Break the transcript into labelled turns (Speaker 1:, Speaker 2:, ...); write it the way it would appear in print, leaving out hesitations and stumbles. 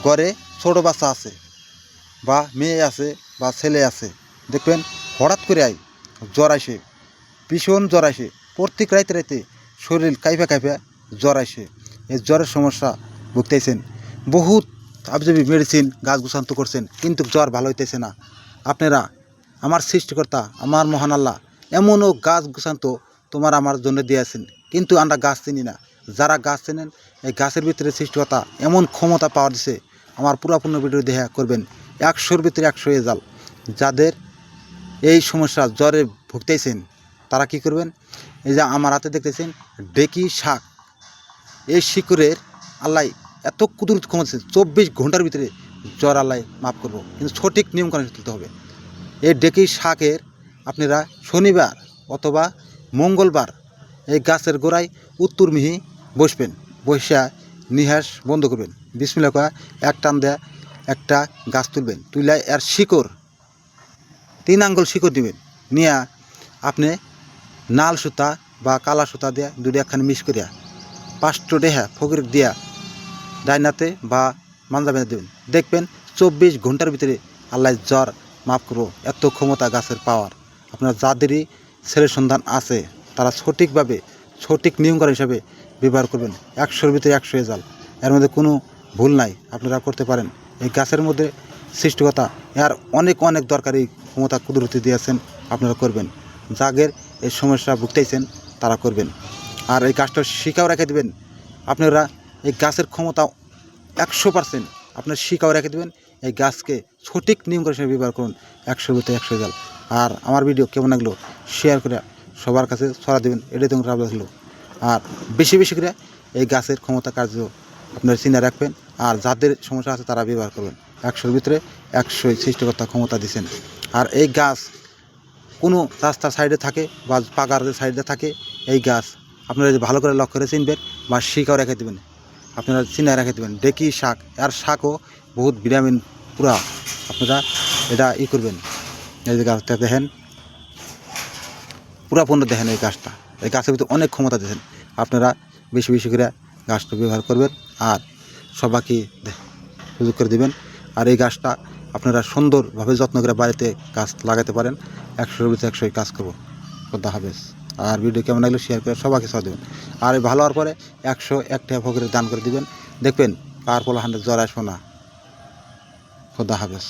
Speaker 1: ঘরে ছোটো বাচ্চা আছে বা মেয়ে আছে বা ছেলে আছে, দেখবেন হঠাৎ করে জ্বর আসে, ভীষণ জ্বর আসে, প্রত্যেক রাইতে রাইতে শরীর কাঁপা কাঁপা জ্বর আসে। এই জ্বরের সমস্যা ভুগতেছেন, বহুত আবজাবি মেডিসিন গাছ গুছান্ত করছেন, কিন্তু জ্বর ভালো হইতেছে না। আপনারা, আমার সৃষ্টিকর্তা, আমার মহান আল্লাহ এমনও গাছ গুছান্ত তোমার আমার জন্য দিয়েছেন, কিন্তু আমরা গাছ চিনি না। যারা গাছ চেনেন, এই গাছের ভিতরে সৃষ্টিকর্তা এমন ক্ষমতা পাওয়া দিছে, আমার পুরাপূর্ণ ভিডিও দেখা করবেন। 100-র ভিতরে 100 রেজাল্ট। যাদের এই সমস্যা জ্বরে ভুগতেছেন তারা কি করবেন, এই যে আমার হাতে দেখতেছেন ডেকি শাক, এই শিকড়ের আল্লাহ এত কুদরত ক্ষমতা, 24 ঘন্টার ভিতরে জ্বর আল্লাহ মাফ করবো, কিন্তু সঠিক নিয়মকানুন তুলতে হবে। এই ডেকি শাকের আপনারা শনিবার অথবা মঙ্গলবার এই গাছের গোড়ায় উত্তর মিহি বসবেন, বসা নিহাস বন্ধ করবেন, বিসমিল্লাহ কয়া এক টান দেয়া একটা গাছ তুলবেন, তুলে এর শিকড় 3 আঙ্গুল শিকড় দিবেন, নিয়ে আপনি নাল সুতা বা কালা সুতা দিয়া দুটো একখানে মিক্স করিয়া 5টো ডেহা ফকির দিয়া ডাইনাতে বা মাঞ্জা বেঁধে দেবেন। দেখবেন 24 ঘন্টার ভিতরে আল্লাহ জ্বর মাফ করবো, এত ক্ষমতা গাছের পাওয়ার। আপনার যাদেরই ছেলের সন্ধান আছে তারা সঠিকভাবে সঠিক নিয়মকানুন হিসাবে ব্যবহার করবেন। 100-র ভিতরে 100 রেজাল্ট, এর মধ্যে কোনো ভুল নাই, আপনারা করতে পারেন। এই গাছের মধ্যে সৃষ্টিকর্তা এর অনেক অনেক দরকারি ক্ষমতা কুদরতি দিয়েছেন, আপনারা করবেন। যাদের এই সমস্যা ভুগতেছেন তারা করবেন। আর এই গাছটা শিকাও রেখে দেবেন। আপনারা এই গাছের ক্ষমতা 100%, আপনার শিকাও রেখে দেবেন। এই গাছকে সঠিক নিয়ম করে ব্যবহার করুন, 100-র ভিতরে 100 রেজাল্ট। আর আমার ভিডিও কেমন লাগলো শেয়ার করে সবার কাছে ছড়া দেবেন, এটাই তো লাগলো। আর বেশি বেশি করে এই গাছের ক্ষমতা কার্য আপনারা চিনে রাখবেন। আর যাদের সমস্যা আছে তারা ব্যবহার করবেন। 100-র ভিতরে 100 সৃষ্টিকর্তা ক্ষমতা দিচ্ছেন। আর এই গাছ কোনো রাস্তার সাইডে থাকে বা পাকার সাইডে থাকে, এই গাছ আপনারা যদি ভালো করে লক্ষ্য করে চিনবেন বা শিকাও রেখে দেবেন, আপনারা চিনে রেখে দেবেন। ডেকি শাক, আর শাকও বহুত ভিটামিন পুরা, আপনারা এটা করবেন। এই যে গাছটা দেখেন, পুরাপূর্ণ দেখেন এই গাছটা, এই গাছের ভিতরে অনেক ক্ষমতা দিয়েছেন। আপনারা বেশি বেশি করে গাছটা ব্যবহার করবেন আর সবাইকে সুযোগ করে দেবেন। আর এই গাছটা আপনারা সুন্দরভাবে যত্ন করে বাড়িতে গাছ লাগাতে পারেন। 100-র ভিতরে 100 কাজ করবো। খোদা হাফেজ। আর ভিডিও কেমন লাগলো শেয়ার করে সবাইকে সহ দেবেন। আর ভালো হওয়ার পরে 101 টাকা ফকিরের দান করে দিবেন, দেখবেন কার পোলা হান্ডে জ্বর আসবো না। খোদা হাফেজ।